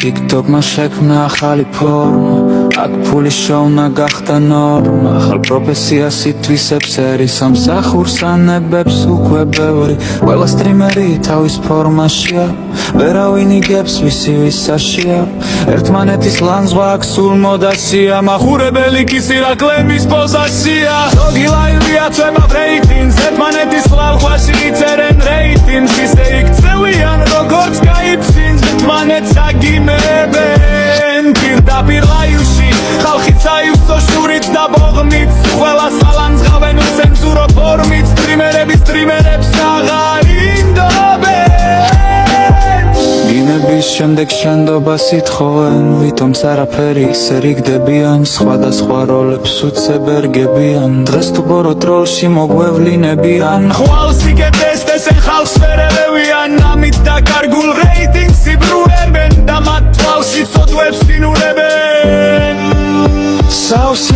TikTok-მა შექმნა ახალი ფორმა, აქ ფულის შოვნა გახდა ნორმა, ახალ პროფესიას ითვისებს ერი, სამსახურს ანებებს უკვე ბევრი, ყველა სტრიმერი თავის ფორმაშია, ვერავინ იგებს ვისი ვისაშია, ერთმანეთის ლანძღვა აქ სულ მოდაშია, მახურებელი კი სირაკლემის პოზაშია, ზოგი ლაივია წვება ბრეიტინგს, ერთმანეთის ლალღვაში იწერენ რეიტინგს, ისე იქცევიან როგორც გაიფსინს, ერთმანეთს აგიმებენ პირდაპირ ლაივში, ხალხი წაივსო შურით და ბოღმით, ყველას ალანძღავენ უცენზურო ფორმით, სტრიმერებს აღარ ინდობენ, გიმების შემდეგ შენდობას ითხოვენ, ვითომც არაფერი ისე რიგდებიან, სხვადასხვა როლებს უცებერგებიან, დღეს თუ ბორო ტროლში მოგვევლინებიან, ხვალს იგებს ესენ ხალხს ვერელევიან, ამით დაკარგულ რეიტინგს იბრუნებენ და მათ თვალში ცოდვებს ინურებენ, სავსე